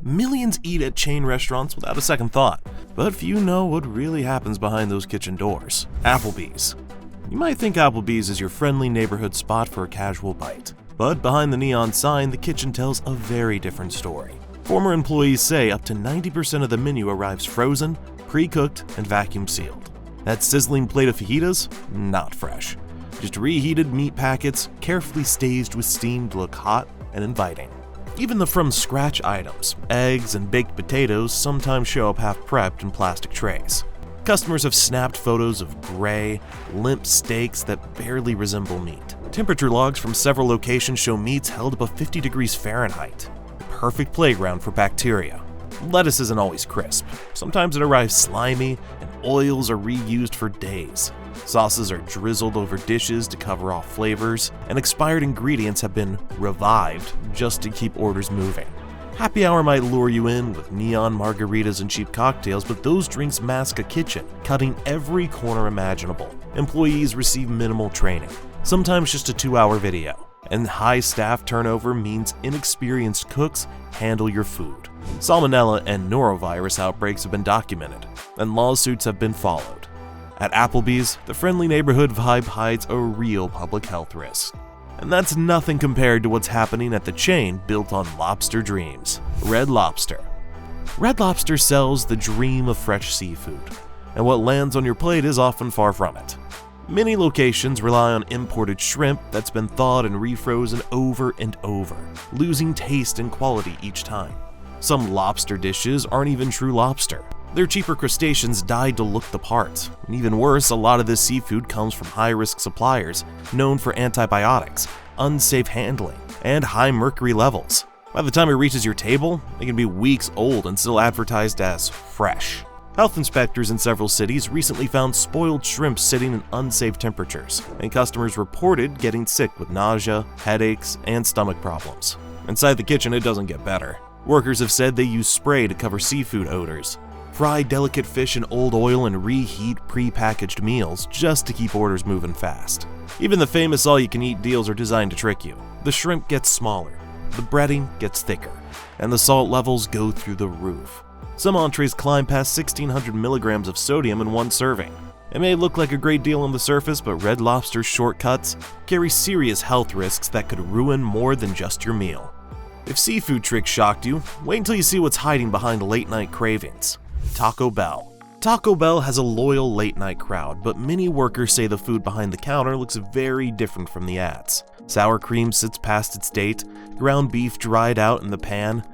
Millions eat at chain restaurants without a second thought, but few know what really happens behind those kitchen doors. Applebee's. You might think Applebee's is your friendly neighborhood spot for a casual bite, but behind the neon sign, the kitchen tells a very different story. Former employees say up to 90% of the menu arrives frozen, pre-cooked, and vacuum sealed. That sizzling plate of fajitas? Not fresh. Just reheated meat packets, carefully staged with steam to look hot and inviting. Even the from-scratch items, eggs and baked potatoes, sometimes show up half-prepped in plastic trays. Customers have snapped photos of gray, limp steaks that barely resemble meat. Temperature logs from several locations show meats held above 50 degrees Fahrenheit. The perfect playground for bacteria. Lettuce isn't always crisp. Sometimes it arrives slimy, and oils are reused for days. Sauces are drizzled over dishes to cover off flavors, and expired ingredients have been revived just to keep orders moving. Happy hour might lure you in with neon margaritas and cheap cocktails, but those drinks mask a kitchen, cutting every corner imaginable. Employees receive minimal training, sometimes just a 2-hour video, and high staff turnover means inexperienced cooks handle your food. Salmonella and norovirus outbreaks have been documented, and lawsuits have been followed. At Applebee's, the friendly neighborhood vibe hides a real public health risk. And that's nothing compared to what's happening at the chain built on lobster dreams, Red Lobster. Red Lobster sells the dream of fresh seafood, and what lands on your plate is often far from it. Many locations rely on imported shrimp that's been thawed and refrozen over and over, losing taste and quality each time. Some lobster dishes aren't even true lobster. They're cheaper crustaceans dyed to look the part. And even worse, a lot of this seafood comes from high-risk suppliers known for antibiotics, unsafe handling, and high mercury levels. By the time it reaches your table, it can be weeks old and still advertised as fresh. Health inspectors in several cities recently found spoiled shrimp sitting in unsafe temperatures, and customers reported getting sick with nausea, headaches, and stomach problems. Inside the kitchen, it doesn't get better. Workers have said they use spray to cover seafood odors, fry delicate fish in old oil, and reheat pre-packaged meals just to keep orders moving fast. Even the famous all-you-can-eat deals are designed to trick you. The shrimp gets smaller, the breading gets thicker, and the salt levels go through the roof. Some entrees climb past 1,600 milligrams of sodium in one serving. It may look like a great deal on the surface, but Red Lobster's shortcuts carry serious health risks that could ruin more than just your meal. If seafood tricks shocked you, wait until you see what's hiding behind late-night cravings. Taco Bell. Taco Bell has a loyal late-night crowd, but many workers say the food behind the counter looks very different from the ads. Sour cream sits past its date, ground beef dried out in the pan,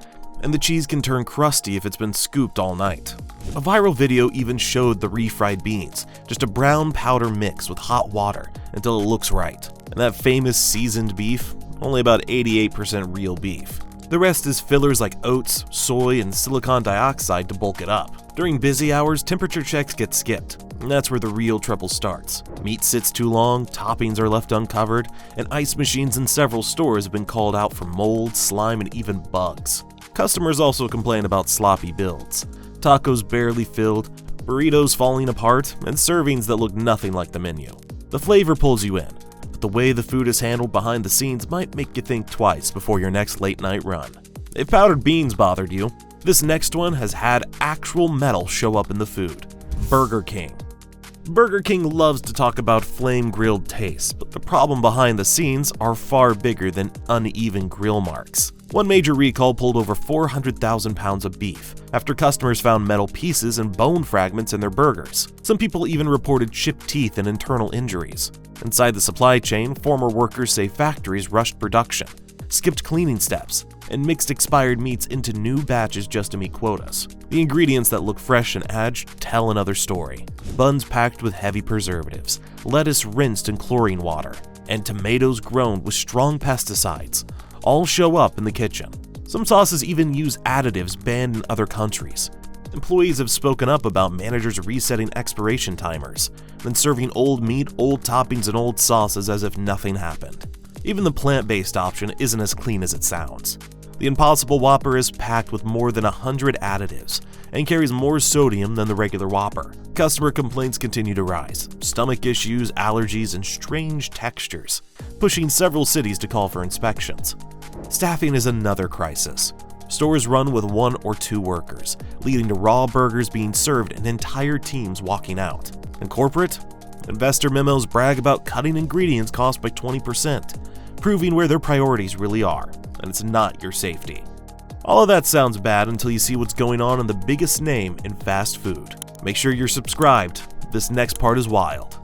and the cheese can turn crusty if it's been scooped all night. A viral video even showed the refried beans, just a brown powder mix with hot water until it looks right. And that famous seasoned beef, only about 88% real beef. The rest is fillers like oats, soy, and silicon dioxide to bulk it up. During busy hours, temperature checks get skipped, and that's where the real trouble starts. Meat sits too long, toppings are left uncovered, and ice machines in several stores have been called out for mold, slime, and even bugs. Customers also complain about sloppy builds, tacos barely filled, burritos falling apart, and servings that look nothing like the menu. The flavor pulls you in, but the way the food is handled behind the scenes might make you think twice before your next late night run. If powdered beans bothered you, this next one has had actual metal show up in the food. Burger King. Burger King loves to talk about flame-grilled taste, but the problem behind the scenes are far bigger than uneven grill marks. One major recall pulled over 400,000 pounds of beef after customers found metal pieces and bone fragments in their burgers. Some people even reported chipped teeth and internal injuries. Inside the supply chain, former workers say factories rushed production, skipped cleaning steps, and mixed expired meats into new batches just to meet quotas. The ingredients that look fresh and aged tell another story. Buns packed with heavy preservatives, lettuce rinsed in chlorine water, and tomatoes grown with strong pesticides all show up in the kitchen. Some sauces even use additives banned in other countries. Employees have spoken up about managers resetting expiration timers, then serving old meat, old toppings, and old sauces as if nothing happened. Even the plant-based option isn't as clean as it sounds. The Impossible Whopper is packed with more than 100 additives and carries more sodium than the regular Whopper. Customer complaints continue to rise, stomach issues, allergies, and strange textures, pushing several cities to call for inspections. Staffing is another crisis. Stores run with 1 or 2 workers, leading to raw burgers being served and entire teams walking out. And corporate? Investor memos brag about cutting ingredients cost by 20%, proving where their priorities really are, and it's not your safety. All of that sounds bad until you see what's going on in the biggest name in fast food. Make sure you're subscribed. This next part is wild.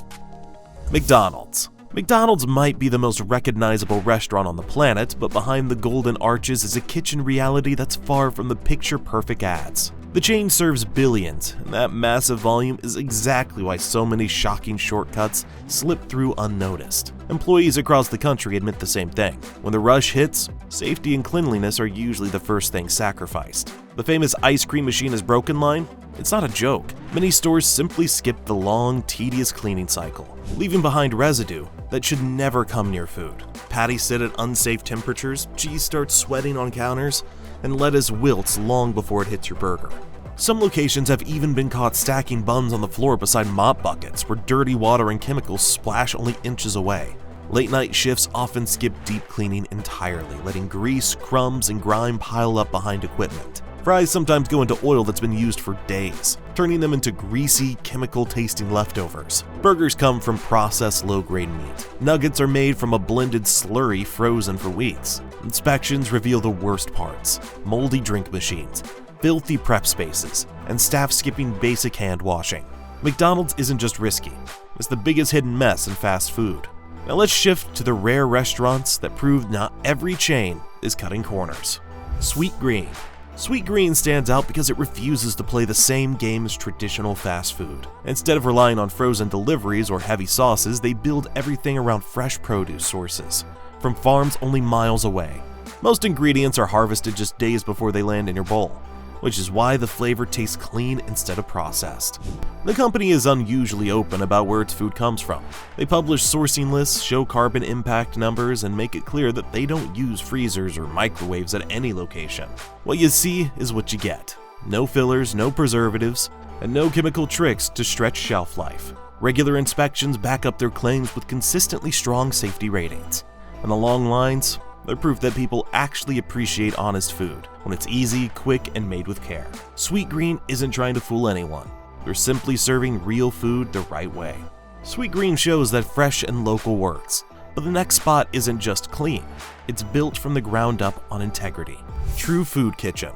McDonald's. McDonald's might be the most recognizable restaurant on the planet, but behind the golden arches is a kitchen reality that's far from the picture-perfect ads. The chain serves billions, and that massive volume is exactly why so many shocking shortcuts slip through unnoticed. Employees across the country admit the same thing. When the rush hits, safety and cleanliness are usually the first thing sacrificed. The famous ice cream machine is broken line? It's not a joke. Many stores simply skip the long, tedious cleaning cycle, leaving behind residue that should never come near food. Patties sit at unsafe temperatures, cheese starts sweating on counters, and lettuce wilts long before it hits your burger. Some locations have even been caught stacking buns on the floor beside mop buckets where dirty water and chemicals splash only inches away. Late-night shifts often skip deep cleaning entirely, letting grease, crumbs, and grime pile up behind equipment. Fries sometimes go into oil that's been used for days, turning them into greasy, chemical-tasting leftovers. Burgers come from processed low-grade meat. Nuggets are made from a blended slurry frozen for weeks. Inspections reveal the worst parts: moldy drink machines, filthy prep spaces, and staff skipping basic hand washing. McDonald's isn't just risky, it's the biggest hidden mess in fast food. Now let's shift to the rare restaurants that prove not every chain is cutting corners. Sweet Green. Sweet Green stands out because it refuses to play the same game as traditional fast food. Instead of relying on frozen deliveries or heavy sauces, they build everything around fresh produce sources, from farms only miles away. Most ingredients are harvested just days before they land in your bowl, which is why the flavor tastes clean instead of processed. The company is unusually open about where its food comes from. They publish sourcing lists, show carbon impact numbers, and make it clear that they don't use freezers or microwaves at any location. What you see is what you get. No fillers, no preservatives, and no chemical tricks to stretch shelf life. Regular inspections back up their claims with consistently strong safety ratings. And the long lines, they're proof that people actually appreciate honest food when it's easy, quick, and made with care. Sweet Green isn't trying to fool anyone. They're simply serving real food the right way. Sweet Green shows that fresh and local works, but the next spot isn't just clean. It's built from the ground up on integrity. True Food Kitchen.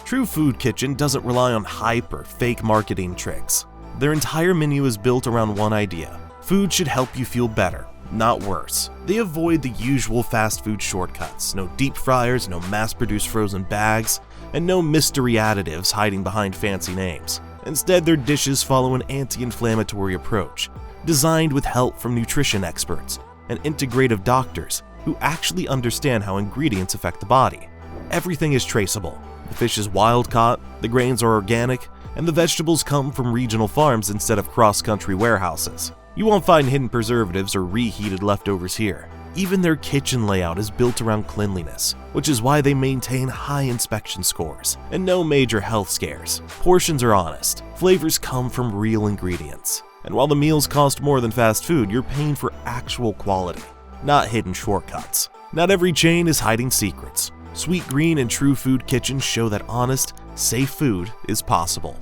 True Food Kitchen doesn't rely on hype or fake marketing tricks. Their entire menu is built around one idea: food should help you feel better, not worse. They avoid the usual fast food shortcuts: no deep fryers, no mass-produced frozen bags, and no mystery additives hiding behind fancy names. Instead, their dishes follow an anti-inflammatory approach, designed with help from nutrition experts and integrative doctors who actually understand how ingredients affect the body. Everything is traceable. The fish is wild-caught, the grains are organic, and the vegetables come from regional farms instead of cross-country warehouses. You won't find hidden preservatives or reheated leftovers here. Even their kitchen layout is built around cleanliness, which is why they maintain high inspection scores and no major health scares. Portions are honest, flavors come from real ingredients. And while the meals cost more than fast food, you're paying for actual quality, not hidden shortcuts. Not every chain is hiding secrets. Sweet Green and True Food Kitchen show that honest, safe food is possible.